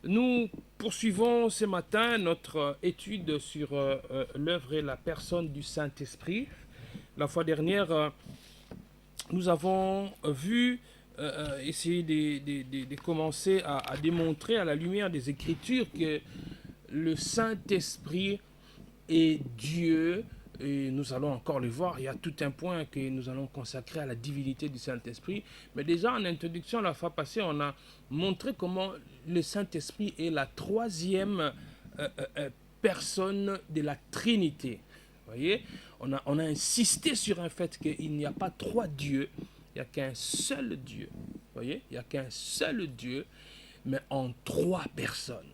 Nous poursuivons ce matin notre étude sur l'œuvre et la personne du Saint-Esprit. La fois dernière, nous avons vu essayer de commencer à démontrer à la lumière des Écritures que le Saint-Esprit est Dieu. Et nous allons encore le voir, il y a tout un point que nous allons consacrer à la divinité du Saint-Esprit. Mais déjà en introduction, la fois passée, on a montré comment le Saint-Esprit est la troisième personne de la Trinité. Vous voyez, on a insisté sur un fait qu'il n'y a pas trois dieux, il n'y a qu'un seul Dieu. Vous voyez, il n'y a qu'un seul Dieu, mais en trois personnes.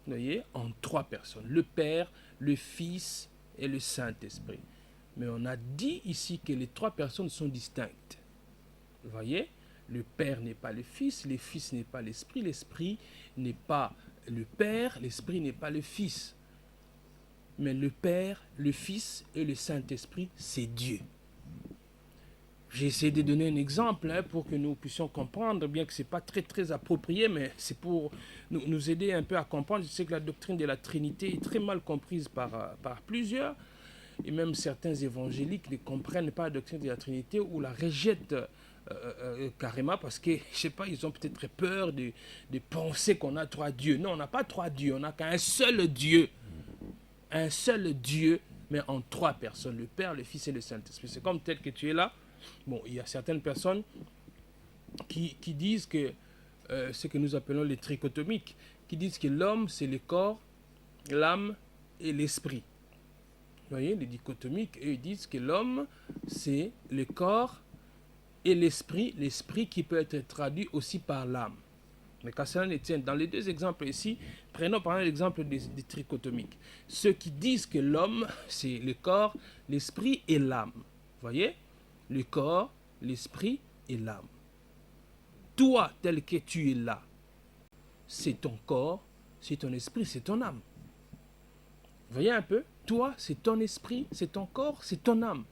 Vous voyez, en trois personnes. Le Père, le Fils et le Saint-Esprit. Mais on a dit ici que les trois personnes sont distinctes. Vous voyez, le Père n'est pas le Fils n'est pas l'Esprit n'est pas le Père, l'Esprit n'est pas le Fils. Mais le Père, le Fils et le Saint-Esprit, c'est Dieu. J'ai essayé de donner un exemple pour que nous puissions comprendre, bien que ce n'est pas très approprié, mais c'est pour nous aider un peu à comprendre. Je sais que la doctrine de la Trinité est très mal comprise par plusieurs, et même certains évangéliques ne comprennent pas la doctrine de la Trinité ou la rejettent carrément parce que, je ne sais pas, ils ont peut-être peur de penser qu'on a trois dieux. Non, on n'a pas trois dieux, on n'a qu'un seul Dieu. Un seul Dieu, mais en trois personnes, le Père, le Fils et le Saint-Esprit. C'est comme tel que tu es là. Bon, il y a certaines personnes qui disent que ce que nous appelons les trichotomiques, qui disent que l'homme, c'est le corps, l'âme et l'esprit. Vous voyez, les dichotomiques, eux, ils disent que l'homme, c'est le corps et l'esprit qui peut être traduit aussi par l'âme. Mais qu'à cela ne tienne, dans les deux exemples ici, prenons par exemple l'exemple des trichotomiques. Ceux qui disent que l'homme, c'est le corps, l'esprit et l'âme. Vous voyez, le corps, l'esprit et l'âme. Toi, tel que tu es là, c'est ton corps, c'est ton esprit, c'est ton âme. Vous voyez un peu? Toi, c'est ton esprit, c'est ton corps, c'est ton âme.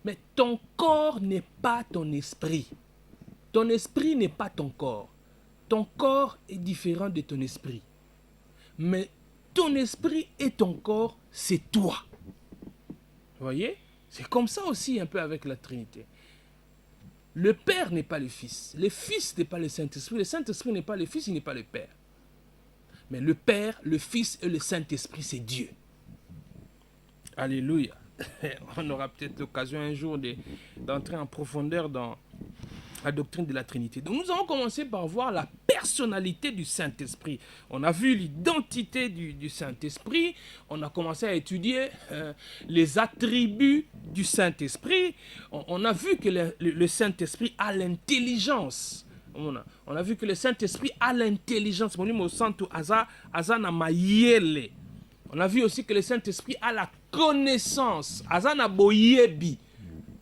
Mais ton corps n'est pas ton esprit. Ton esprit n'est pas ton corps. Ton corps est différent de ton esprit. Mais ton esprit et ton corps, c'est toi. Vous voyez? C'est comme ça aussi un peu avec la Trinité. Le Père n'est pas le Fils n'est pas le Saint-Esprit n'est pas le Fils, il n'est pas le Père. Mais le Père, le Fils et le Saint-Esprit, c'est Dieu. Alléluia. On aura peut-être l'occasion un jour d'entrer en profondeur dans la doctrine de la Trinité. Donc nous allons commencer par voir la personnalité du Saint-Esprit. On a vu l'identité du Saint-Esprit, on a commencé à étudier les attributs du Saint-Esprit, on a vu que le Saint-Esprit a l'intelligence. On a vu que le Saint-Esprit a l'intelligence. On a vu aussi que le Saint-Esprit a la connaissance. Azana boyebi.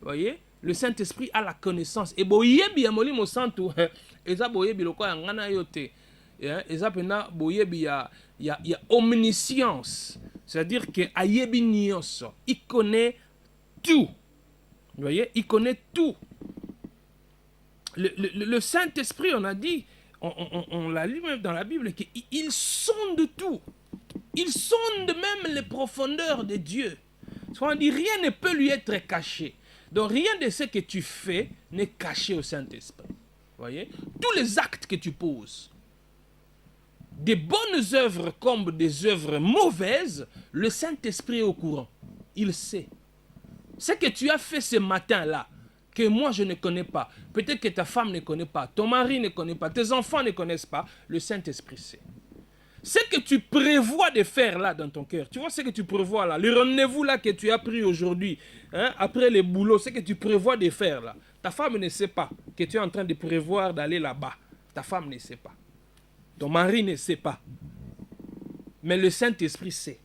Vous voyez? Le Saint-Esprit a la connaissance. Et boyebi ya molimo santu, eza boyebi loko ya ngana yote. Eza pena boyebi ya omniscience. C'est-à-dire que ayebi nyonso. Il connaît tout. Vous voyez? Il connaît tout. Le Saint-Esprit, on a dit, on l'a lu même dans la Bible, qu'il sonde tout. Il sonde même les profondeurs de Dieu. On dit rien ne peut lui être caché. Donc rien de ce que tu fais n'est caché au Saint-Esprit. Voyez? Tous les actes que tu poses, des bonnes œuvres comme des œuvres mauvaises, le Saint-Esprit est au courant. Il sait. Ce que tu as fait ce matin-là, que moi je ne connais pas, peut-être que ta femme ne connaît pas, ton mari ne connaît pas, tes enfants ne connaissent pas, le Saint-Esprit sait. Ce que tu prévois de faire là dans ton cœur, tu vois ce que tu prévois là, le rendez-vous là que tu as pris aujourd'hui, après le boulot, ce que tu prévois de faire là, ta femme ne sait pas que tu es en train de prévoir d'aller là-bas. Ta femme ne sait pas. Ton mari ne sait pas. Mais le Saint-Esprit sait.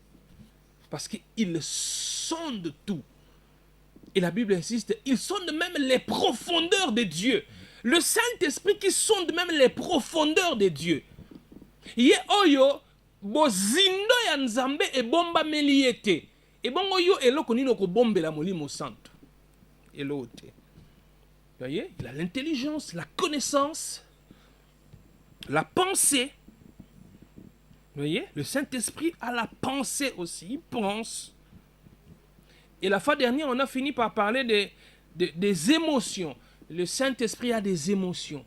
Parce qu'il sonde tout. Et la Bible insiste, il sonde même les profondeurs de Dieu. Le Saint-Esprit qui sonde même les profondeurs de Dieu. Ye oyo bozindo ya nzambe ebomba meliete. Ebongo yo eloko nino ko bombela molimo santo. Elote. Voyez, il a l'intelligence, la connaissance, la pensée, Vous voyez? Le Saint-Esprit a la pensée aussi, il pense. Et la fois dernière, on a fini par parler des émotions. Le Saint-Esprit a des émotions.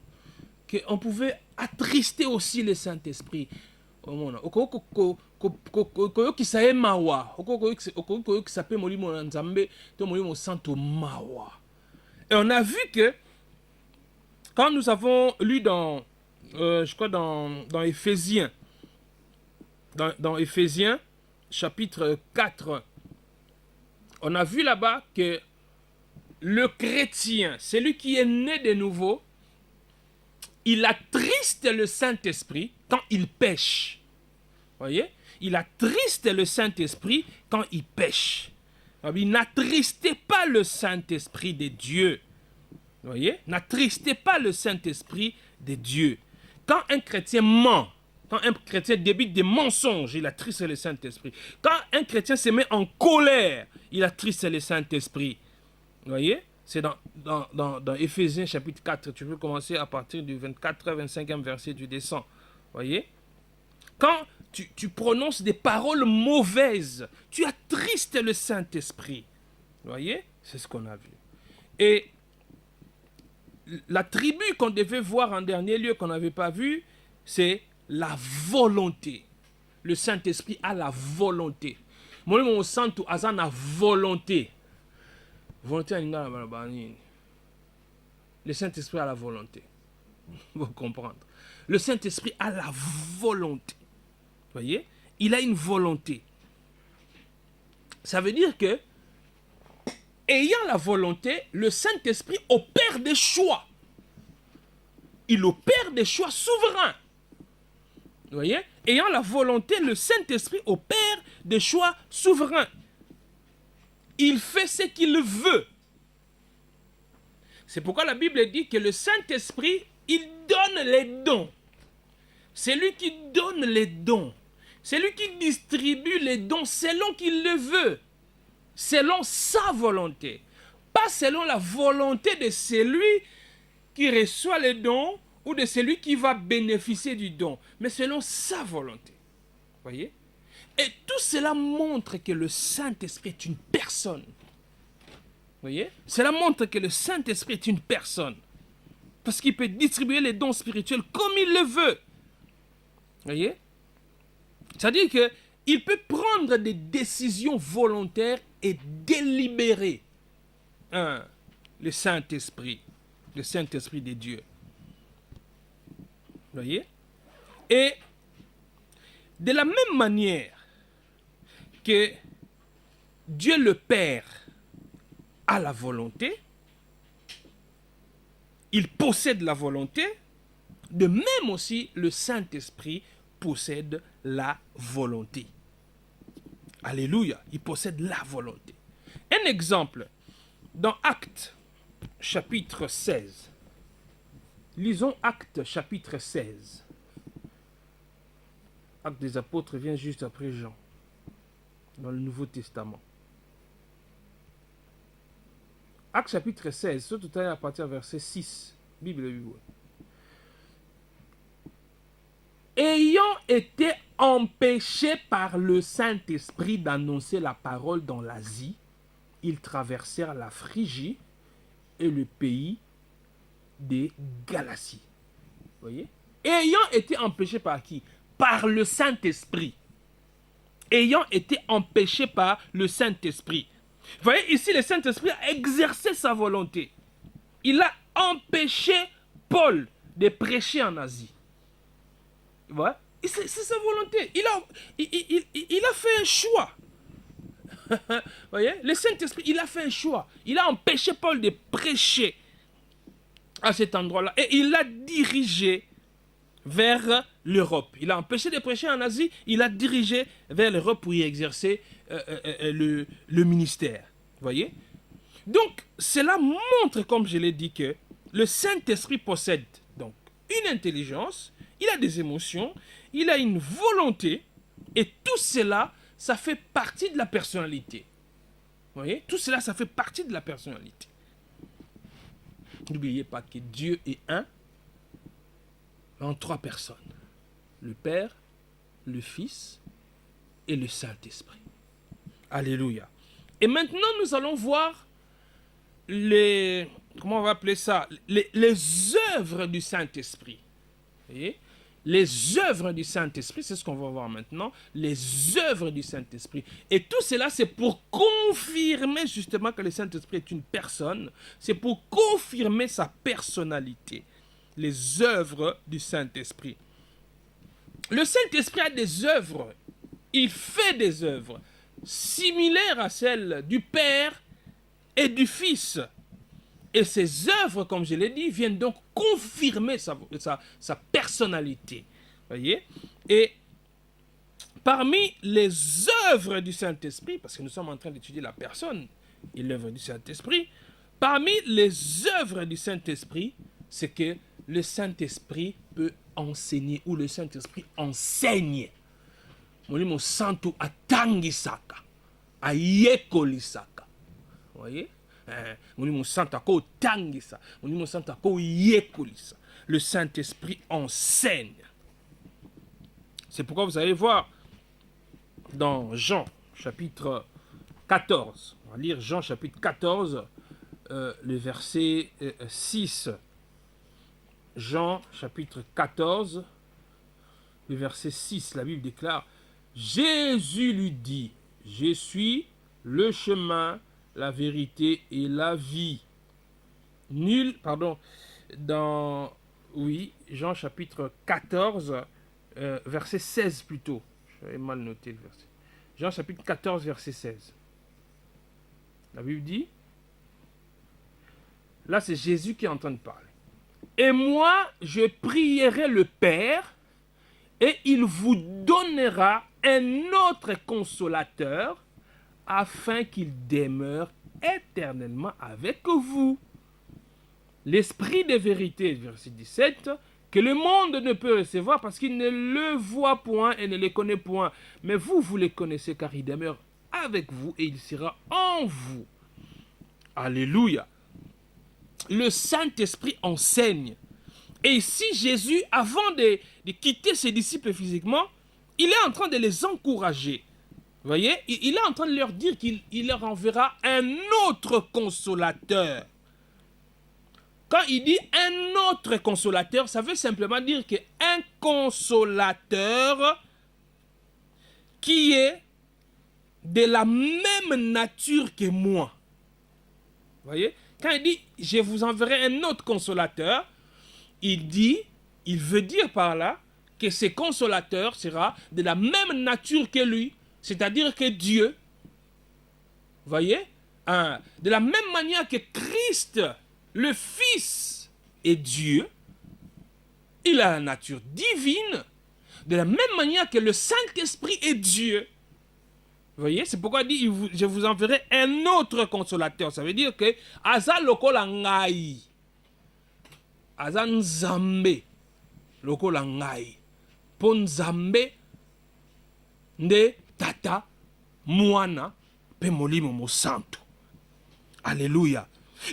On pouvait attrister aussi le Saint-Esprit. Et on a vu que quand nous avons lu je crois dans Éphésiens, dans Éphésiens chapitre 4, on a vu là-bas que le chrétien, celui qui est né de nouveau, il attriste le Saint-Esprit quand il pêche. Voyez? Il attriste le Saint-Esprit quand il pêche. Il n'attristez pas le Saint-Esprit de Dieu. Voyez? N'attristez pas le Saint-Esprit de Dieu. Quand un chrétien ment, quand un chrétien débite des mensonges, il attriste le Saint-Esprit. Quand un chrétien se met en colère, il attriste le Saint-Esprit. Voyez? C'est dans Éphésiens chapitre 4. Tu peux commencer à partir du 24-25e verset, tu descends. Voyez? Quand tu prononces des paroles mauvaises, tu attristes le Saint-Esprit. Voyez? C'est ce qu'on a vu. Et la tribu qu'on devait voir en dernier lieu, qu'on n'avait pas vu, c'est la volonté. Le Saint-Esprit a la volonté. Moi, mon santo a la volonté. Volonté, le Saint-Esprit a la volonté. Vous comprendre. Le Saint-Esprit a la volonté. Voyez? Il a une volonté. Ça veut dire que, ayant la volonté, le Saint-Esprit opère des choix. Il opère des choix souverains. Vous voyez? Ayant la volonté, le Saint-Esprit opère des choix souverains. Il fait ce qu'il veut. C'est pourquoi la Bible dit que le Saint-Esprit, il donne les dons. C'est lui qui donne les dons. C'est lui qui distribue les dons selon qu'il le veut. Selon sa volonté. Pas selon la volonté de celui qui reçoit les dons ou de celui qui va bénéficier du don. Mais selon sa volonté. Voyez? Et tout cela montre que le Saint-Esprit est une personne. Voyez? Cela montre que le Saint-Esprit est une personne. Parce qu'il peut distribuer les dons spirituels comme il le veut. Voyez? C'est-à-dire qu'il peut prendre des décisions volontaires et délibérées. Le Saint-Esprit. Le Saint-Esprit de Dieu. Voyez? Et de la même manière que Dieu le Père a la volonté, il possède la volonté, de même aussi le Saint-Esprit possède la volonté. Alléluia, il possède la volonté. Un exemple, dans Actes chapitre 16. Lisons Actes chapitre 16. Actes des apôtres vient juste après Jean, dans le Nouveau Testament. Actes chapitre 16, surtout à partir du verset 6. Bible 8. Ayant été empêchés par le Saint-Esprit d'annoncer la parole dans l'Asie, ils traversèrent la Phrygie et le pays des Galaties. Vous voyez? Ayant été empêchés par qui? Par le Saint-Esprit. Ayant été empêchés par le Saint-Esprit. Vous voyez, ici, le Saint-Esprit a exercé sa volonté. Il a empêché Paul de prêcher en Asie. Vous voyez? C'est sa volonté. Il a fait un choix. Vous voyez? Le Saint-Esprit, il a fait un choix. Il a empêché Paul de prêcher à cet endroit-là. Et il l'a dirigé vers l'Europe. Il a empêché de prêcher en Asie. Il a dirigé vers l'Europe pour y exercer le ministère. Vous voyez? Donc, cela montre, comme je l'ai dit, que le Saint-Esprit possède donc une intelligence, il a des émotions, il a une volonté, et tout cela, ça fait partie de la personnalité. Vous voyez? Tout cela, ça fait partie de la personnalité. N'oubliez pas que Dieu est un en trois personnes. Le Père, le Fils et le Saint-Esprit. Alléluia. Et maintenant, nous allons voir comment on va appeler ça, les œuvres du Saint-Esprit. Vous voyez? Les œuvres du Saint-Esprit, c'est ce qu'on va voir maintenant, les œuvres du Saint-Esprit. Et tout cela, c'est pour confirmer justement que le Saint-Esprit est une personne, c'est pour confirmer sa personnalité. Les œuvres du Saint-Esprit. Le Saint-Esprit a des œuvres, il fait des œuvres similaires à celles du Père et du Fils. Et ces œuvres, comme je l'ai dit, viennent donc confirmer sa personnalité. Voyez? Et parmi les œuvres du Saint-Esprit, parce que nous sommes en train d'étudier la personne et l'œuvre du Saint-Esprit, parmi les œuvres du Saint-Esprit, c'est que le Saint-Esprit peut enseigner, ou le Saint-Esprit enseigne. Molimo santo atangisaka, ayekolisaka. Vous voyez? Le Saint-Esprit enseigne. C'est pourquoi vous allez voir dans Jean chapitre 14. On va lire Jean chapitre 14, le verset 6. Jean chapitre 14, le verset 6. La Bible déclare: Jésus lui dit, je suis le chemin, la vérité et la vie. Jean chapitre 14, verset 16 plutôt. J'avais mal noté le verset. Jean chapitre 14, verset 16. La Bible dit, là c'est Jésus qui est en train de parler. Et moi, je prierai le Père, et il vous donnera un autre consolateur, afin qu'il demeure éternellement avec vous. L'Esprit de vérité, verset 17, que le monde ne peut recevoir parce qu'il ne le voit point et ne le connaît point. Mais vous, vous le connaissez car il demeure avec vous et il sera en vous. Alléluia. Le Saint-Esprit enseigne. Et ici, Jésus, avant de quitter ses disciples physiquement, il est en train de les encourager. Vous voyez, il est en train de leur dire qu'il leur enverra un autre consolateur. Quand il dit un autre consolateur, ça veut simplement dire qu'un consolateur qui est de la même nature que moi. Vous voyez, quand il dit je vous enverrai un autre consolateur, il veut dire par là que ce consolateur sera de la même nature que lui. C'est-à-dire que Dieu, vous voyez, de la même manière que Christ, le Fils, est Dieu, il a la nature divine, de la même manière que le Saint-Esprit est Dieu. Vous voyez, c'est pourquoi il dit, je vous enverrai un autre consolateur. Ça veut dire que, Aza lokola ngai, Aza nzambe, lokola ngai, pon nzambe, nde, Tata, Moana, Pemolimo Mo Santo. Alléluia.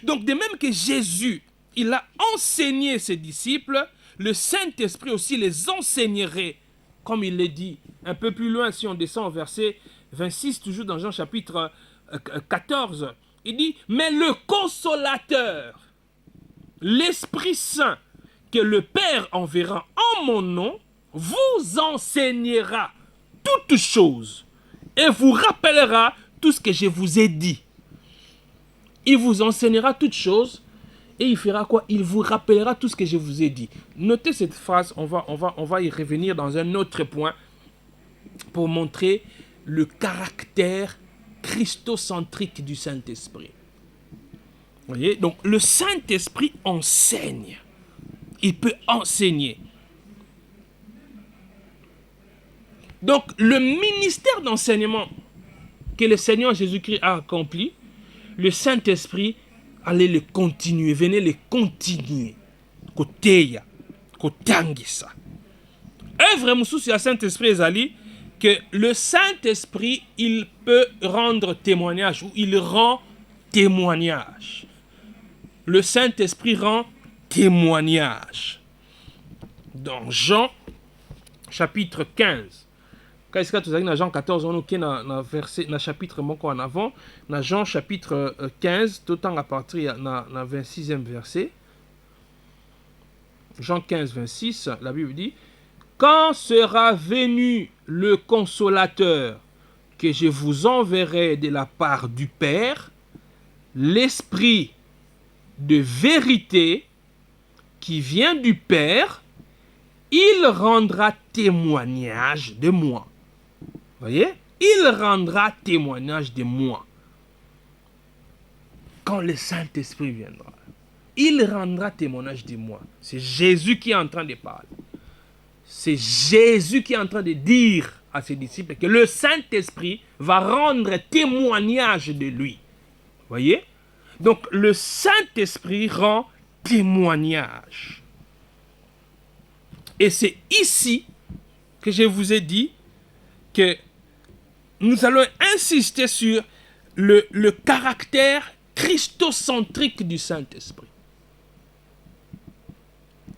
Donc, de même que Jésus, il a enseigné ses disciples, le Saint-Esprit aussi les enseignerait, comme il le dit un peu plus loin, si on descend au verset 26, toujours dans Jean chapitre 14. Il dit, mais le consolateur, l'Esprit Saint, que le Père enverra en mon nom, vous enseignera toutes choses et vous rappellera tout ce que je vous ai dit. Il vous enseignera toutes choses et il fera quoi? Il vous rappellera tout ce que je vous ai dit. Notez cette phrase, on va y revenir dans un autre point pour montrer le caractère christocentrique du Saint-Esprit. Vous voyez? Donc le Saint-Esprit enseigne. Il peut enseigner. Donc, le ministère d'enseignement que le Seigneur Jésus-Christ a accompli, le Saint-Esprit allait le continuer, venait le continuer. Koteya, kotangisa. Œuvre mususu ya Saint-Esprit ezali que le Saint-Esprit, il peut rendre témoignage ou il rend témoignage. Le Saint-Esprit rend témoignage. Dans Jean chapitre 15, Quand est-ce que tu as dans Jean 14, on est dans verset, dans chapitre en avant, dans Jean chapitre 15, tout le temps à partir dans 26e verset. Jean 15, 26, la Bible dit, quand sera venu le consolateur que je vous enverrai de la part du Père, l'Esprit de vérité qui vient du Père, il rendra témoignage de moi. Voyez? Il rendra témoignage de moi. Quand le Saint-Esprit viendra, il rendra témoignage de moi. C'est Jésus qui est en train de parler. C'est Jésus qui est en train de dire à ses disciples que le Saint-Esprit va rendre témoignage de lui. Voyez? Donc le Saint-Esprit rend témoignage. Et c'est ici que je vous ai dit que nous allons insister sur le caractère christocentrique du Saint-Esprit.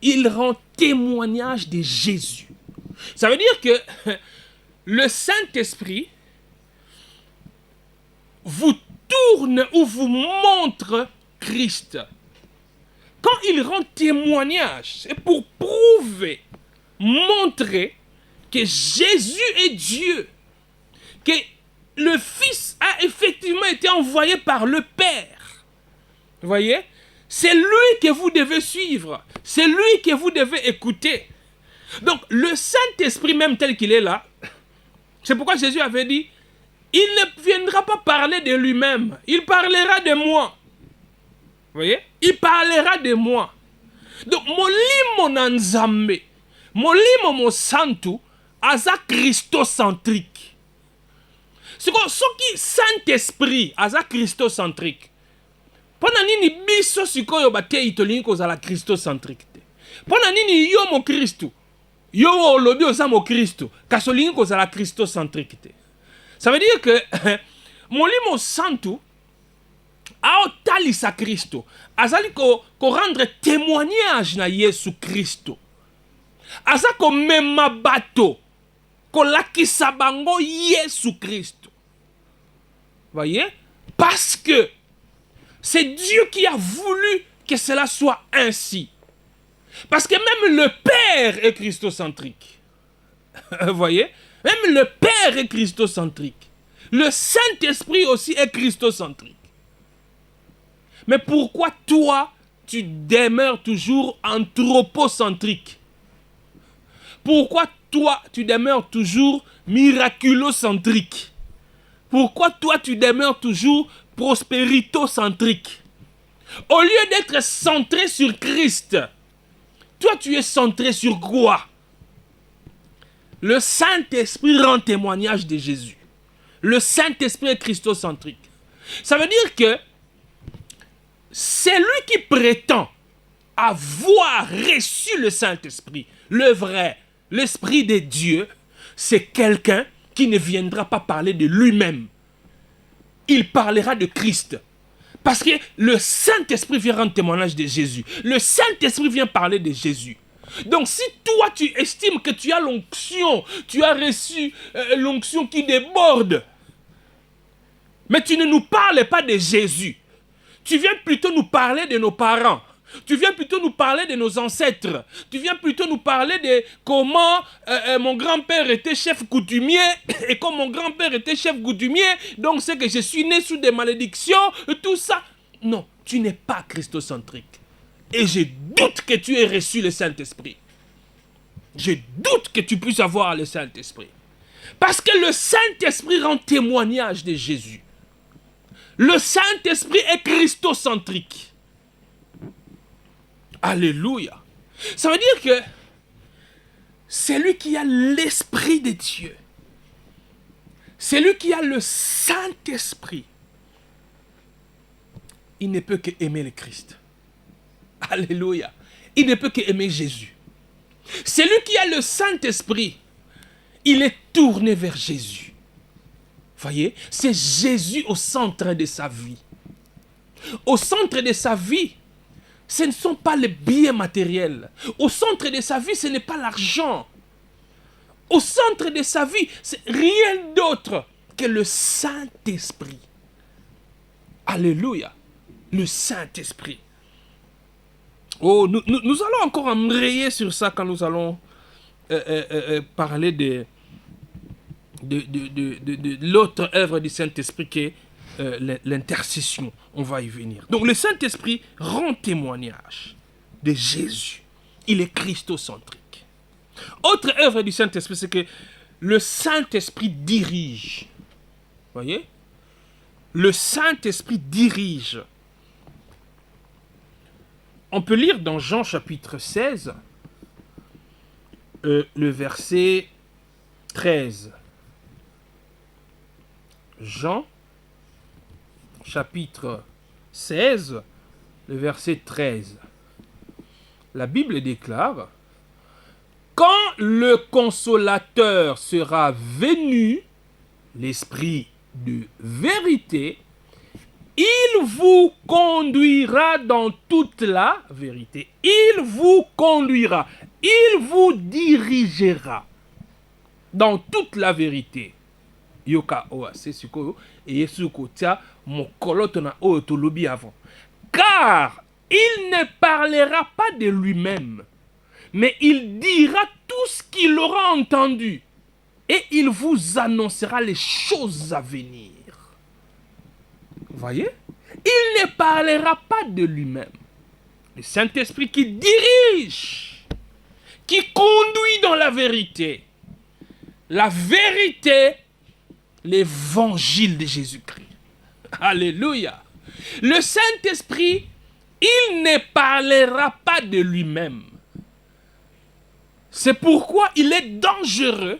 Il rend témoignage de Jésus. Ça veut dire que le Saint-Esprit vous tourne ou vous montre Christ. Quand il rend témoignage, c'est pour prouver, montrer que Jésus est Dieu, que le Fils a effectivement été envoyé par le Père. Vous voyez? C'est lui que vous devez suivre. C'est lui que vous devez écouter. Donc, le Saint-Esprit même tel qu'il est là, c'est pourquoi Jésus avait dit, il ne viendra pas parler de lui-même. Il parlera de moi. Vous voyez? Il parlera de moi. Donc, molimo nanzambe, molimo mo santu, aza christocentrique. Ce qui Saint-Esprit, aza christocentrique. Pona nini biso sikoyo batei tolingi kozala christocentrique te. Pona nini yo mo Christo, yo olobi oza mo Christo, kasi olingi kozala christocentrique te. Ça veut dire que molimo santu aotalisa Christo, azali ko rendre témoignage na Yesu Christo. Aza ko mema bato, ko lakisa bango Yesu Christo. Voyez? Parce que c'est Dieu qui a voulu que cela soit ainsi. Parce que même le Père est christocentrique. Vous voyez? Même le Père est christocentrique. Le Saint-Esprit aussi est christocentrique. Mais pourquoi toi, tu demeures toujours anthropocentrique? Pourquoi toi, tu demeures toujours miraculocentrique? Pourquoi toi, tu demeures toujours prospéritocentrique? Au lieu d'être centré sur Christ, toi, tu es centré sur quoi? Le Saint-Esprit rend témoignage de Jésus. Le Saint-Esprit est christocentrique. Ça veut dire que celui qui prétend avoir reçu le Saint-Esprit, le vrai, l'Esprit de Dieu, c'est quelqu'un qui ne viendra pas parler de lui-même. Il parlera de Christ. Parce que le Saint-Esprit vient rendre témoignage de Jésus. Le Saint-Esprit vient parler de Jésus. Donc si toi tu estimes que tu as l'onction, tu as reçu l'onction qui déborde, mais tu ne nous parles pas de Jésus, tu viens plutôt nous parler de nos parents, tu viens plutôt nous parler de nos ancêtres, tu viens plutôt nous parler de comment mon grand-père était chef coutumier, et comme mon grand-père était chef coutumier, donc c'est que je suis né sous des malédictions, tout ça. Non, tu n'es pas christocentrique. Et je doute que tu aies reçu le Saint-Esprit. Je doute que tu puisses avoir le Saint-Esprit. Parce que le Saint-Esprit rend témoignage de Jésus. Le Saint-Esprit est christocentrique. Alléluia. Ça veut dire que c'est lui qui a l'Esprit de Dieu. C'est lui qui a le Saint-Esprit. Il ne peut que aimer le Christ. Alléluia. Il ne peut que aimer Jésus. C'est lui qui a le Saint-Esprit. Il est tourné vers Jésus. Voyez, c'est Jésus au centre de sa vie. Au centre de sa vie, ce ne sont pas les biens matériels. Au centre de sa vie, ce n'est pas l'argent. au centre de sa vie, c'est rien d'autre que le Saint-Esprit. Alléluia. Le Saint-Esprit. Oh, nous allons encore embrayer sur ça quand nous allons parler de l'autre œuvre du Saint-Esprit qui est l'intercession. On va y venir. Donc le Saint-Esprit rend témoignage de Jésus. Il est christocentrique. Autre œuvre du Saint-Esprit, c'est que le Saint-Esprit dirige. Voyez? Le Saint-Esprit dirige. On peut lire dans Jean chapitre 16, le verset 13. Jean chapitre 16, le verset 13. La Bible déclare: quand le consolateur sera venu, l'Esprit de vérité, il vous conduira dans toute la vérité. Il vous conduira. Il vous dirigera dans toute la vérité. Yoka oa c'est sikoyo et yesuko tia mokolotona o tolobi avant. Car il ne parlera pas de lui-même, mais il dira tout ce qu'il aura entendu et il vous annoncera les choses à venir. Vous voyez? Il ne parlera pas de lui-même. Le Saint-Esprit qui dirige, qui conduit dans la vérité. La vérité, l'évangile de Jésus-Christ. Alléluia. Le Saint-Esprit, il ne parlera pas de lui-même. C'est pourquoi il est dangereux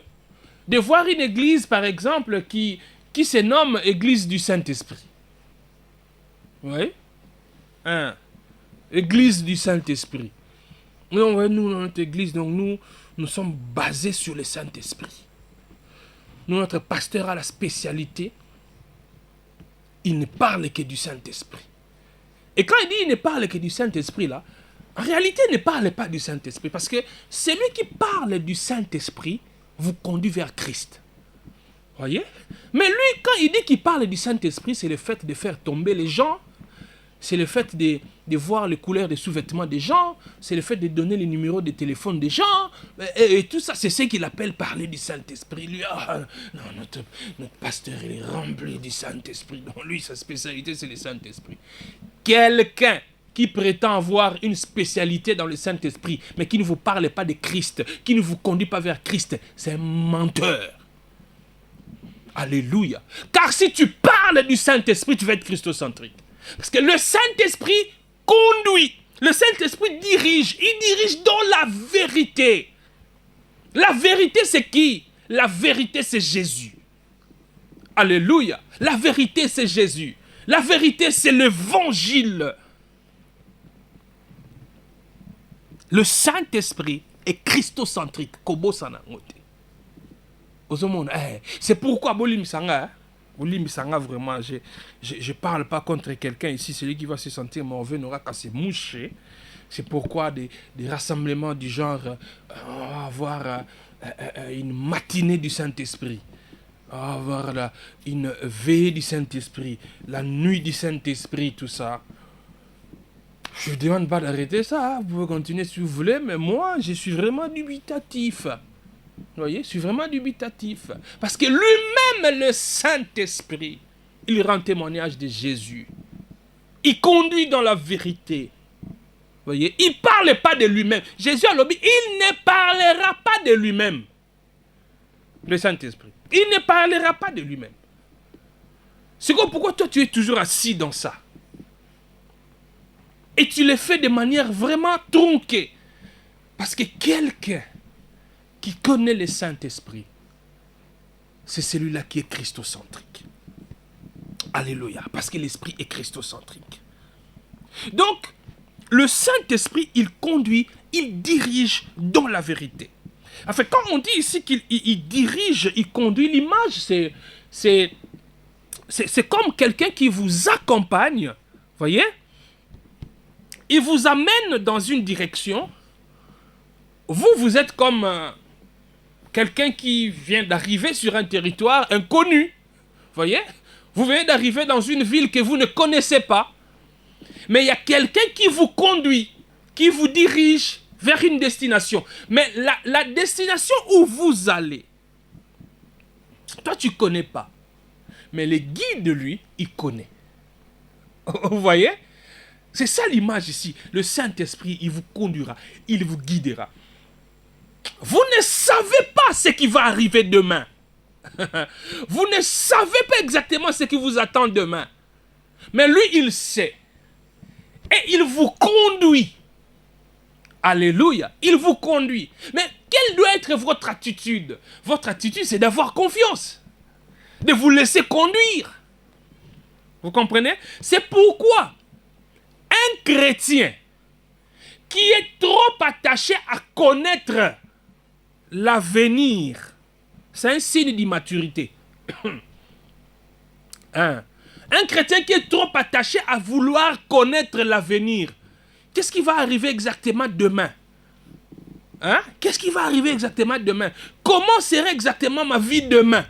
de voir une église, par exemple, qui se nomme Église du Saint-Esprit. Oui. Église du Saint-Esprit. Nous, dans notre église, donc nous sommes basés sur le Saint-Esprit. Notre pasteur a la spécialité, il ne parle que du Saint-Esprit. Et quand il dit il ne parle que du Saint-Esprit, là, en réalité, il ne parle pas du Saint-Esprit. Parce que celui qui parle du Saint-Esprit vous conduit vers Christ. Voyez? Mais lui, quand il dit qu'il parle du Saint-Esprit, c'est le fait de faire tomber les gens. C'est le fait de voir les couleurs des sous-vêtements des gens. C'est le fait de donner les numéros de téléphone des gens. Et tout ça, c'est ce qu'il appelle parler du Saint-Esprit. Lui, non, notre pasteur, il est rempli du Saint-Esprit. Donc lui, sa spécialité, c'est le Saint-Esprit. Quelqu'un qui prétend avoir une spécialité dans le Saint-Esprit, mais qui ne vous parle pas de Christ, qui ne vous conduit pas vers Christ, c'est un menteur. Alléluia. Car si tu parles du Saint-Esprit, tu vas être christocentrique. Parce que le Saint-Esprit conduit. Le Saint-Esprit dirige. Il dirige dans la vérité. La vérité, c'est qui? La vérité, c'est Jésus. Alléluia. La vérité, c'est Jésus. La vérité, c'est l'évangile. Le Saint-Esprit est christocentrique. C'est pourquoi Bolim Sanga, vraiment, je ne parle pas contre quelqu'un ici, celui qui va se sentir mauvais n'aura qu'à se moucher. C'est pourquoi des rassemblements du genre, on va avoir une matinée du Saint-Esprit, on va avoir une veillée du Saint-Esprit, la nuit du Saint-Esprit, tout ça. Je ne vous demande pas d'arrêter ça, vous pouvez continuer si vous voulez, mais moi, je suis vraiment dubitatif. Vous voyez, je suis vraiment dubitatif. Parce que lui-même, le Saint-Esprit, il rend témoignage de Jésus. Il conduit dans la vérité. Vous voyez, il ne parle pas de lui-même. Jésus a dit, il ne parlera pas de lui-même. Le Saint-Esprit. Il ne parlera pas de lui-même. C'est quoi, pourquoi toi tu es toujours assis dans ça? Et tu le fais de manière vraiment tronquée. Parce que quelqu'un qui connaît le Saint-Esprit, c'est celui-là qui est christocentrique. Alléluia. Parce que l'Esprit est christocentrique. Donc, le Saint-Esprit, il conduit, il dirige dans la vérité. Enfin, quand on dit ici qu'il dirige, il conduit, l'image, c'est comme quelqu'un qui vous accompagne, voyez? Il vous amène dans une direction. Vous êtes comme quelqu'un qui vient d'arriver sur un territoire inconnu. Voyez? Vous venez d'arriver dans une ville que vous ne connaissez pas. Mais il y a quelqu'un qui vous conduit, qui vous dirige vers une destination. Mais la destination où vous allez, toi tu ne connais pas. Mais le guide, lui, il connaît. Vous voyez? C'est ça l'image ici. Le Saint-Esprit, il vous conduira, il vous guidera. Vous ne savez pas ce qui va arriver demain. Vous ne savez pas exactement ce qui vous attend demain. Mais lui, il sait. Et il vous conduit. Alléluia. Il vous conduit. Mais quelle doit être votre attitude? Votre attitude, c'est d'avoir confiance. De vous laisser conduire. Vous comprenez? C'est pourquoi un chrétien qui est trop attaché à connaître l'avenir, c'est un signe d'immaturité. Un chrétien qui est trop attaché à vouloir connaître l'avenir, qu'est-ce qui va arriver exactement demain? Qu'est-ce qui va arriver exactement demain? Comment serait exactement ma vie demain?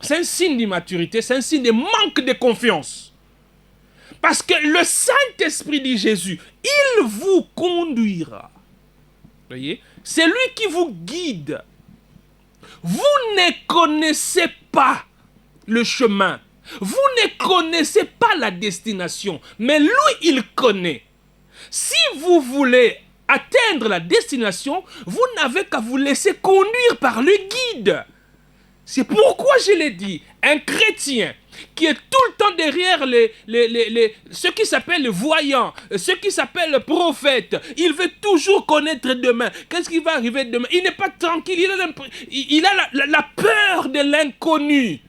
C'est un signe d'immaturité, c'est un signe de manque de confiance. Parce que le Saint-Esprit de Jésus, il vous conduira. Voyez? C'est lui qui vous guide. Vous ne connaissez pas le chemin. Vous ne connaissez pas la destination. Mais lui, il connaît. Si vous voulez atteindre la destination, vous n'avez qu'à vous laisser conduire par le guide. C'est pourquoi je l'ai dit, un chrétien qui est tout le temps derrière ceux qui s'appellent voyants, ceux qui s'appellent prophètes, il veut toujours connaître demain. Qu'est-ce qui va arriver demain? Il n'est pas tranquille, il a la peur de l'inconnu.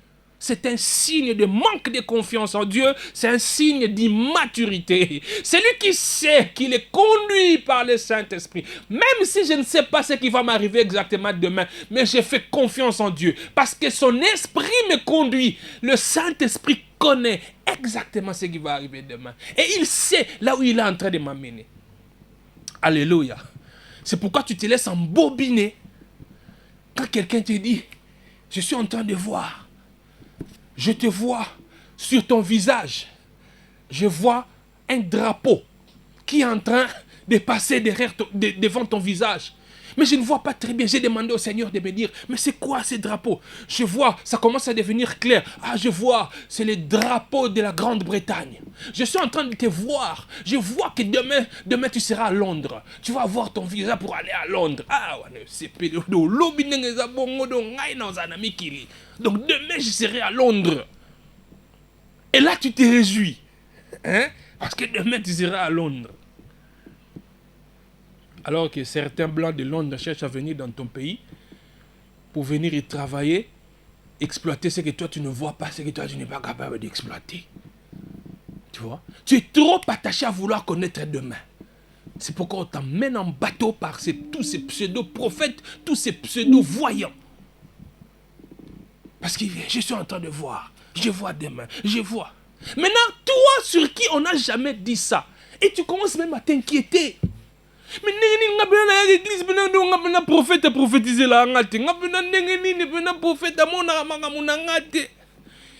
C'est un signe de manque de confiance en Dieu, c'est un signe d'immaturité. C'est lui qui sait qu'il est conduit par le Saint-Esprit. Même si je ne sais pas ce qui va m'arriver exactement demain, mais j'ai fait confiance en Dieu. Parce que son esprit me conduit. Le Saint-Esprit connaît exactement ce qui va arriver demain. Et il sait là où il est en train de m'amener. Alléluia. C'est pourquoi tu te laisses embobiner. Quand quelqu'un te dit, je suis en train de voir. Je te vois sur ton visage. Je vois un drapeau qui est en train de passer devant ton visage. Mais je ne vois pas très bien. J'ai demandé au Seigneur de me dire, mais c'est quoi ce drapeau? Je vois, ça commence à devenir clair. Ah, je vois, c'est le drapeau de la Grande-Bretagne. Je suis en train de te voir. Je vois que demain tu seras à Londres. Tu vas avoir ton visa pour aller à Londres. Ah, c'est donc demain je serai à Londres. Et là tu te réjouis. Parce que demain tu seras à Londres. Alors que certains blancs de Londres cherchent à venir dans ton pays pour venir y travailler, exploiter ce que toi tu ne vois pas, ce que toi tu n'es pas capable d'exploiter. Tu vois? Tu es trop attaché à vouloir connaître demain. C'est pourquoi on t'emmène en bateau par tous ces pseudo-prophètes, tous ces pseudo-voyants. Parce que je suis en train de voir. Je vois demain. Je vois. Maintenant, toi sur qui on n'a jamais dit ça. Et tu commences même à t'inquiéter. Mais l'église, prophète prophétiser la ngate. Prophète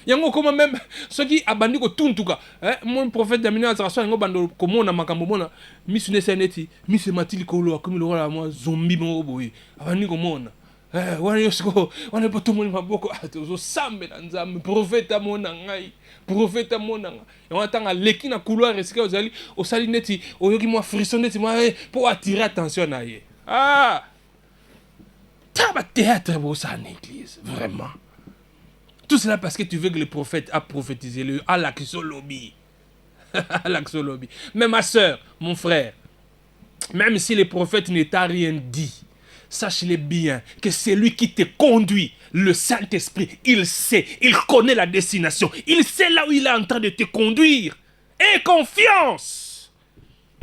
yango koma même ceux qui abandi ko tuntuka mon prophète d'amina attraction yango bando komona makambo mona misune seneti misematili ko lo comme le moi zombie mo boy abandi komona wana yosiko wana poto mo maboko ato sambe na nzambe prophète amona ngai prophète amona ngai on atanga leki na couloir esika ozali osali neti oyoki moi frisson neti moi pour attirer attention na ye taba théâtre bo ça en église vraiment. Tout cela parce que tu veux que le prophète a prophétisé le Alaxolobi. Alaxolobi. Mais ma soeur, mon frère, même si le prophète ne t'a rien dit, sache-le bien que c'est lui qui te conduit. Le Saint-Esprit, il sait, il connaît la destination. Il sait là où il est en train de te conduire. Aie confiance.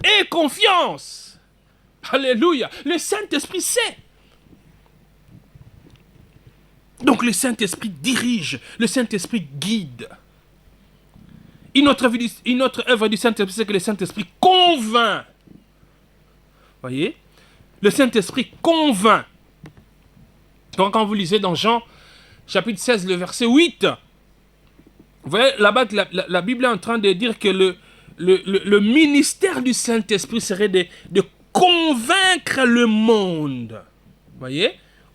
Aie confiance. Alléluia. Le Saint-Esprit sait. Donc le Saint-Esprit dirige, le Saint-Esprit guide. Une autre œuvre du Saint-Esprit, c'est que le Saint-Esprit convainc. Voyez? Le Saint-Esprit convainc. Donc quand vous lisez dans Jean, chapitre 16, le verset 8, vous voyez là-bas que la Bible est en train de dire que le ministère du Saint-Esprit serait de convaincre le monde. Vous voyez?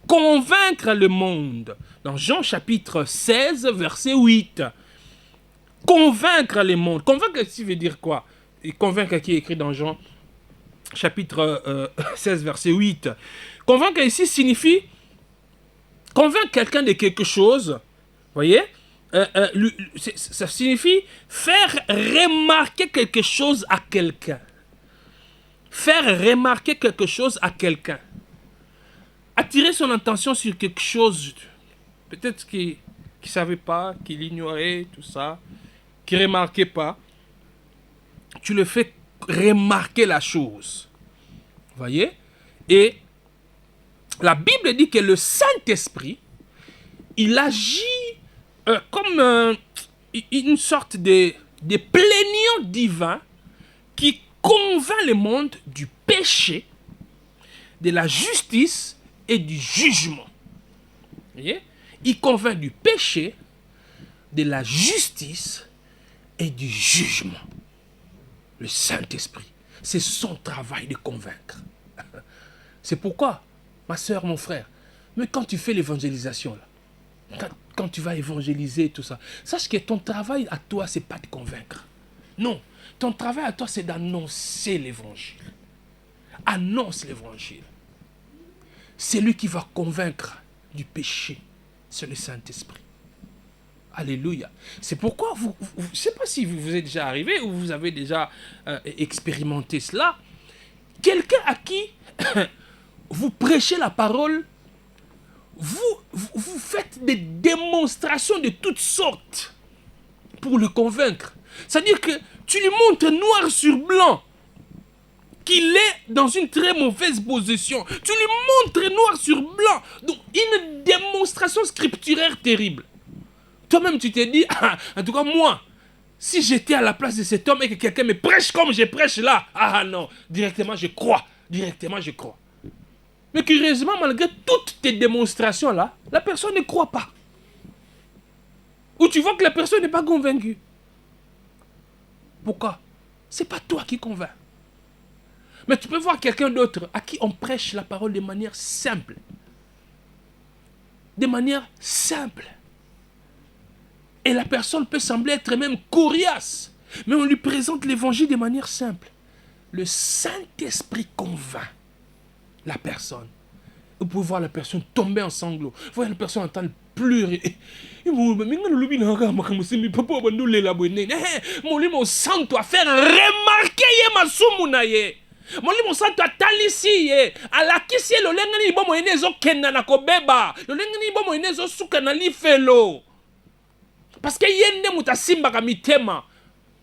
Convaincre le monde. Dans Jean chapitre 16, verset 8. Convaincre le monde. Convaincre ici veut dire quoi? Et convaincre qui est écrit dans Jean chapitre 16, verset 8. Convaincre ici signifie convaincre quelqu'un de quelque chose. Vous voyez? Ça signifie faire remarquer quelque chose à quelqu'un. Faire remarquer quelque chose à quelqu'un. Attirer son attention sur quelque chose, peut-être qu'il ne savait pas, qu'il ignorait, tout ça, qu'il ne remarquait pas. Tu le fais remarquer la chose. Vous voyez? Et la Bible dit que le Saint-Esprit, il agit comme une sorte de plaignant divin qui convainc le monde du péché, de la justice et du jugement. Vous voyez? Il convainc du péché, de la justice et du jugement. Le Saint-Esprit, c'est son travail de convaincre. C'est pourquoi, ma soeur, mon frère, mais quand tu fais l'évangélisation, là, quand tu vas évangéliser tout ça, sache que ton travail à toi, c'est pas de convaincre. Non, ton travail à toi, c'est d'annoncer l'évangile. Annonce l'évangile. C'est lui qui va convaincre du péché. C'est le Saint-Esprit. Alléluia. C'est pourquoi, je ne sais pas si vous êtes déjà arrivé ou vous avez déjà expérimenté cela. Quelqu'un à qui vous prêchez la parole, vous faites des démonstrations de toutes sortes pour le convaincre. C'est-à-dire que tu lui montres noir sur blanc qu'il est dans une très mauvaise position. Tu lui montres noir sur blanc. Donc, une démonstration scripturaire terrible. Toi-même, tu t'es dit, en tout cas, moi, si j'étais à la place de cet homme et que quelqu'un me prêche comme je prêche là, non, directement, je crois. Directement, je crois. Mais curieusement, malgré toutes tes démonstrations là, la personne ne croit pas. Ou tu vois que la personne n'est pas convaincue. Pourquoi? C'est pas toi qui convainc. Mais tu peux voir quelqu'un d'autre à qui on prêche la parole de manière simple. De manière simple. Et la personne peut sembler être même coriace. Mais on lui présente l'évangile de manière simple. Le Saint-Esprit convainc la personne. Vous pouvez voir la personne tomber en sanglots. Vous voyez la personne en train de pleurer. Mon sang doit faire remarquer ma soumunaye. Molimo santo atalisi ye alakisi lolenge ni bomo enezo kenda na kobeba lolenge ni bomo enezo suka na lifelo parce que yende muta simbaka mitema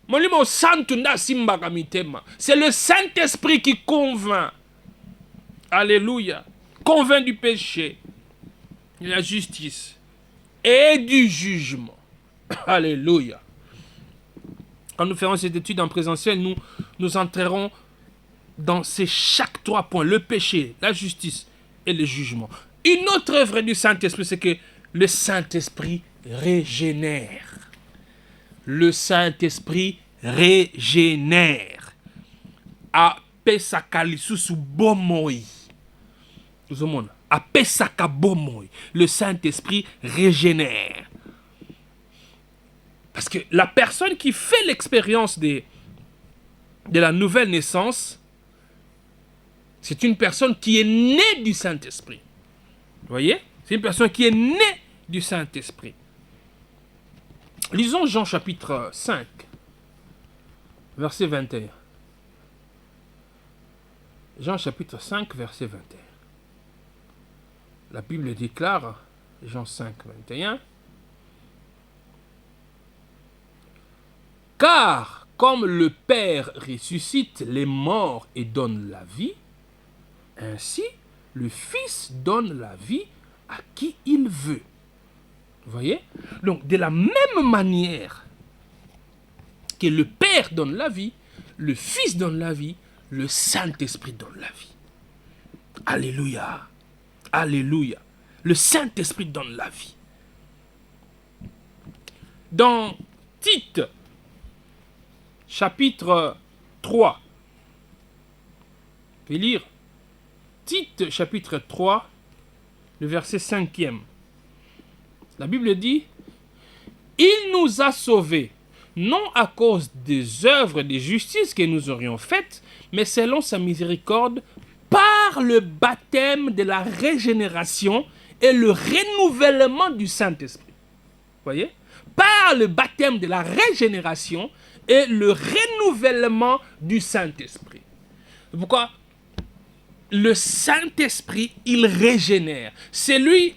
molimo santo nda simbaka mitema. C'est le Saint-Esprit qui convainc. Alléluia. Convainc du péché, de la justice et du jugement. Alléluia. Quand nous ferons cette étude en présentiel, nous entrerons dans ces chaque 3 points, le péché, la justice et le jugement. Une autre œuvre du Saint-Esprit, c'est que le Saint-Esprit régénère. Le Saint-Esprit régénère. Apesaka lisusu bomoi. Apesaka bomoi. Le Saint-Esprit régénère. Parce que la personne qui fait l'expérience de la nouvelle naissance, c'est une personne qui est née du Saint-Esprit. Vous voyez? C'est une personne qui est née du Saint-Esprit. Lisons Jean chapitre 5, verset 21. Jean chapitre 5, verset 21. La Bible déclare, Jean 5, 21. Car comme le Père ressuscite les morts et donne la vie, ainsi le Fils donne la vie à qui il veut. Vous voyez? Donc de la même manière que le Père donne la vie, le Fils donne la vie, le Saint-Esprit donne la vie. Alléluia. Alléluia. Le Saint-Esprit donne la vie. Dans Tite, chapitre 3, je vais lire Tite, chapitre 3, le verset 5e. La Bible dit, « Il nous a sauvés, non à cause des œuvres de justice que nous aurions faites, mais selon sa miséricorde, par le baptême de la régénération et le renouvellement du Saint-Esprit. » Voyez? Par le baptême de la régénération et le renouvellement du Saint-Esprit. Pourquoi? Le Saint-Esprit, il régénère. C'est lui,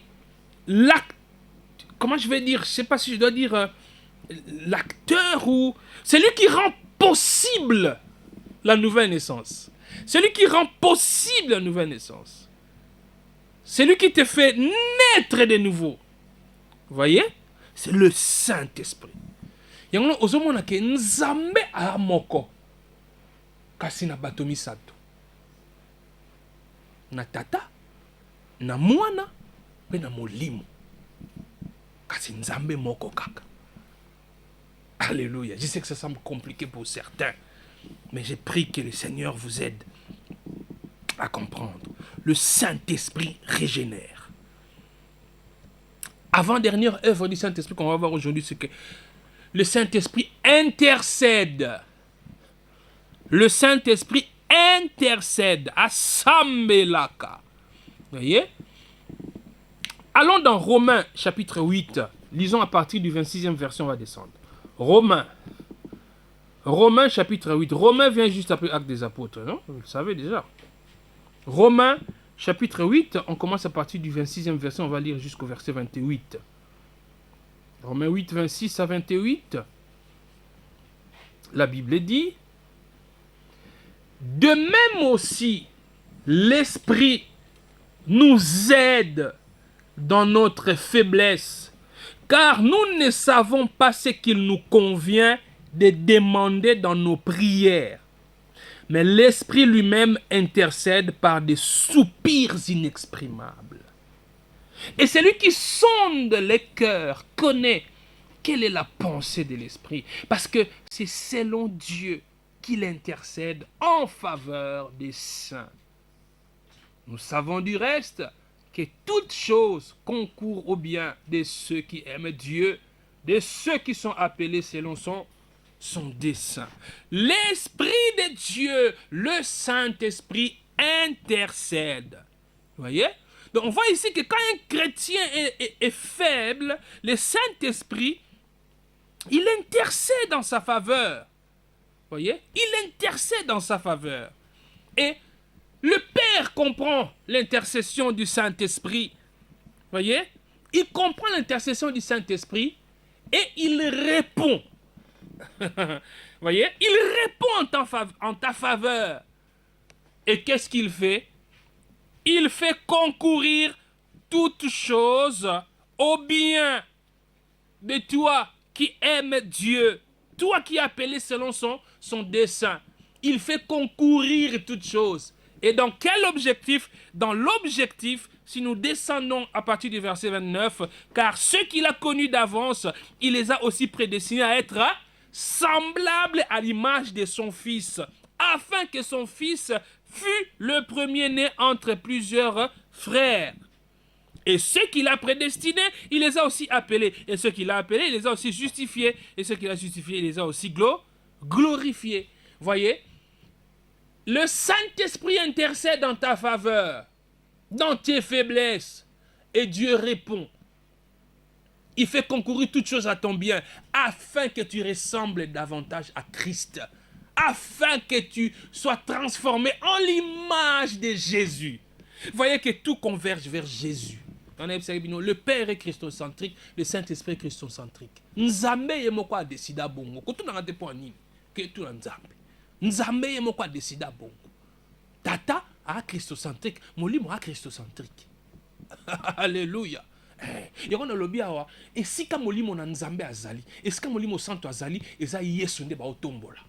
comment je vais dire, je ne sais pas si je dois dire l'acteur ou... C'est lui qui rend possible la nouvelle naissance. C'est lui qui rend possible la nouvelle naissance. C'est lui qui te fait naître de nouveau. Vous voyez? C'est le Saint-Esprit. Yango ozomona ke nzambe amoko kasi na bato misato. Na tata, na mwana, pe na molimo. Kasi nzambe moko kaka. Alléluia. Je sais que ça semble compliqué pour certains, mais j'ai pris que le Seigneur vous aide à comprendre. Le Saint-Esprit régénère. Avant-dernière œuvre du Saint-Esprit qu'on va voir aujourd'hui, c'est que le Saint-Esprit intercède. Le Saint-Esprit intercède. Asambelaka. Vous voyez? Allons dans Romains chapitre 8. Lisons à partir du 26e verset, on va descendre. Romains chapitre 8. Romains vient juste après Actes des Apôtres, non? Vous le savez déjà. Romains chapitre 8, on commence à partir du 26e verset, on va lire jusqu'au verset 28. Romains 8, 26 à 28. La Bible dit, de même aussi, l'Esprit nous aide dans notre faiblesse, car nous ne savons pas ce qu'il nous convient de demander dans nos prières. Mais l'Esprit lui-même intercède par des soupirs inexprimables. Et celui qui sonde les cœurs connaît quelle est la pensée de l'Esprit. Parce que c'est selon Dieu qu'il intercède en faveur des saints. Nous savons du reste que toute chose concourt au bien de ceux qui aiment Dieu, de ceux qui sont appelés selon son dessein. L'Esprit de Dieu, le Saint-Esprit, intercède. Vous voyez? Donc on voit ici que quand un chrétien est faible, le Saint-Esprit, il intercède en sa faveur. Vous voyez? Il intercède en sa faveur. Et le Père comprend l'intercession du Saint-Esprit. Vous voyez? Il comprend l'intercession du Saint-Esprit et il répond. Voyez, il répond en ta faveur. Et qu'est-ce qu'il fait? Il fait concourir toutes choses au bien de toi qui aimes Dieu, toi qui es appelé selon son dessein. Il fait concourir toutes choses. Et dans quel objectif? Dans l'objectif, si nous descendons à partir du verset 29, car ceux qu'il a connus d'avance, il les a aussi prédestinés à être semblable à l'image de son fils, afin que son fils fût le premier-né entre plusieurs frères. Et ceux qu'il a prédestinés, il les a aussi appelés. Et ceux qu'il a appelés, il les a aussi justifiés. Et ceux qu'il a justifiés, il les a aussi glorifiés. Voyez, le Saint-Esprit intercède en ta faveur, dans tes faiblesses. Et Dieu répond. Il fait concourir toutes choses à ton bien, afin que tu ressembles davantage à Christ, afin que tu sois transformé en l'image de Jésus. Voyez que tout converge vers Jésus. Le Père est christocentrique, le Saint-Esprit est christocentrique. Nzambe ye moko a décidé bongo. Koto na ngate po nini? Que tout nzambe. Nzambe ye moko a décidé bongo. Tata a christocentrique, molimo a christocentrique. Alléluia. Yoko na lobi awa esika molimo na nzambe azali esika molimo santo azali eza yesu nde baotombola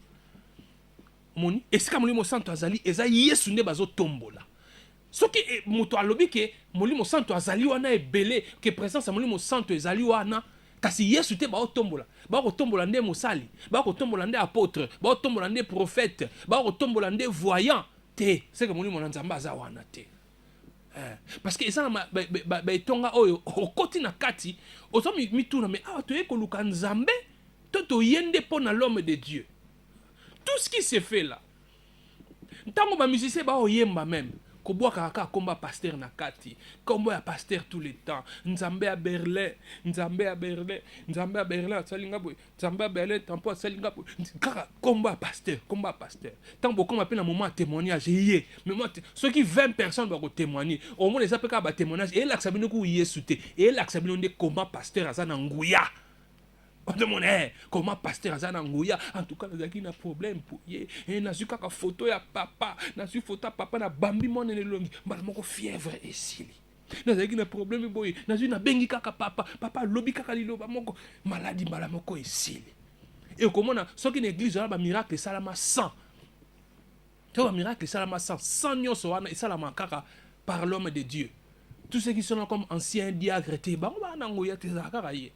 moni esika molimo santo azali eza yesu nde bazotombola soki moto alobi ke molimo santo azali wana ebele ke présence ya molimo santo ezali wana kasi yesu te baotombola bakotombola nde mosali bakotombola nde apôtre bakotombola nde prophète bakotombola nde voyant te seke molimo na nzambe aza wana te parce que eza na baetonga oyo okoti na kati ozo mituna me awa toye koluka nzambe to toye nde mpo na l'homme de Dieu. Tout ce qui se fait là ntango bamusicien baoyemba même kobwaka kaka komba pasteur na kati kombo ya pasteur tout le temps nzambe ya Berlin nzambe ya Berlin nzambe ya Berlin asalinga boy nzambe ya Berlin tampo asalinga boy kaka kombo ya pasteur tant beaucoup m'appelle un moment à témoignage yé mais moi ceux qui 20 personnes vont témoigner au moins les appelle ka ba témoignage et là que ça bino ku yesu te et là que ça bino nde comment pasteur azana nguya. On demande comment pasteur azana nguya en tout cas nazaki na problème pour ye et nazu kaka photo ya papa nazu photo ya papa na bambi mon nelongi mbala moko fièvre esili nazaki na problème boy nazu na bengi kaka papa lobi kaka liloba moko maladie mbala moko esili et comment ce qui l'église là ba miracle salama 100 to ba miracle salama 100 nyonso wana salama kaka par l'homme de Dieu. Tous ceux qui sont là comme anciens diacres te ba na nguya te zakaka ye.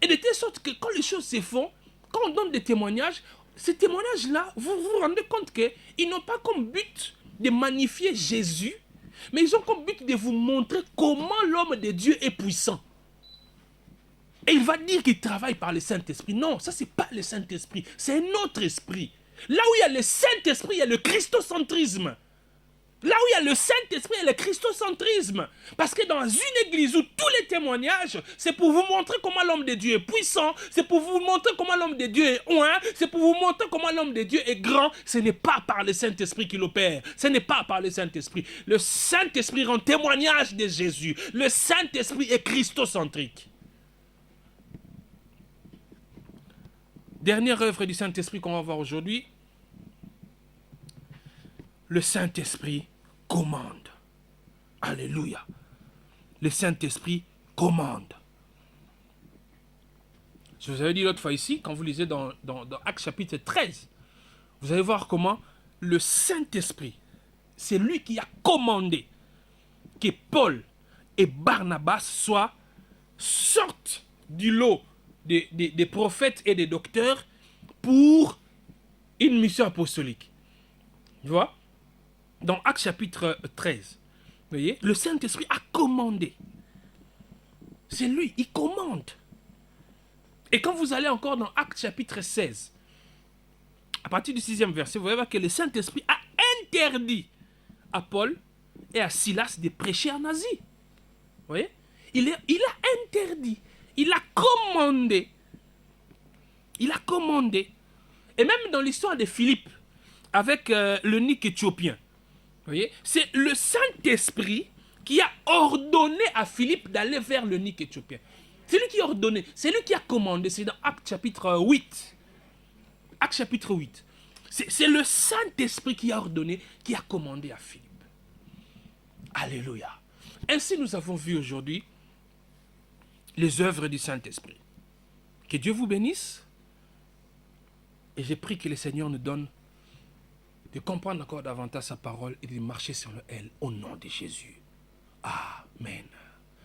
Et de telle sorte que quand les choses se font, quand on donne des témoignages, ces témoignages-là, vous vous rendez compte qu'ils n'ont pas comme but de magnifier Jésus, mais ils ont comme but de vous montrer comment l'homme de Dieu est puissant. Et il va dire qu'il travaille par le Saint-Esprit. Non, ça c'est pas le Saint-Esprit, c'est un autre esprit. Là où il y a le Saint-Esprit, il y a le christocentrisme. Là où il y a le Saint-Esprit et le christocentrisme. Parce que dans une église où tous les témoignages, c'est pour vous montrer comment l'homme de Dieu est puissant, c'est pour vous montrer comment l'homme de Dieu est oint, c'est pour vous montrer comment l'homme de Dieu est grand, ce n'est pas par le Saint-Esprit qu'il opère. Ce n'est pas par le Saint-Esprit. Le Saint-Esprit rend témoignage de Jésus. Le Saint-Esprit est christocentrique. Dernière œuvre du Saint-Esprit qu'on va voir aujourd'hui. Le Saint-Esprit commande. Alléluia. Le Saint-Esprit commande. Je vous avais dit l'autre fois ici, quand vous lisez dans Actes chapitre 13, vous allez voir comment le Saint-Esprit, c'est lui qui a commandé que Paul et Barnabas sortent du lot des prophètes et des docteurs pour une mission apostolique. Tu vois? Dans Actes chapitre 13, vous voyez, le Saint-Esprit a commandé. C'est lui, il commande. Et quand vous allez encore dans Actes chapitre 16, à partir du 6e verset, vous allez voir que le Saint-Esprit a interdit à Paul et à Silas de prêcher en Asie. Vous voyez? Il a interdit, il a commandé. Il a commandé. Et même dans l'histoire de Philippe, avec l'eunuque éthiopien, vous voyez, c'est le Saint-Esprit qui a ordonné à Philippe d'aller vers l'eunuque éthiopien. C'est lui qui a ordonné, c'est lui qui a commandé. C'est dans Actes chapitre 8. Actes chapitre 8. C'est le Saint-Esprit qui a ordonné, qui a commandé à Philippe. Alléluia. Ainsi nous avons vu aujourd'hui les œuvres du Saint-Esprit. Que Dieu vous bénisse. Et j'ai pris que le Seigneur nous donne de comprendre encore davantage sa parole et de marcher sur le L au nom de Jésus. Amen.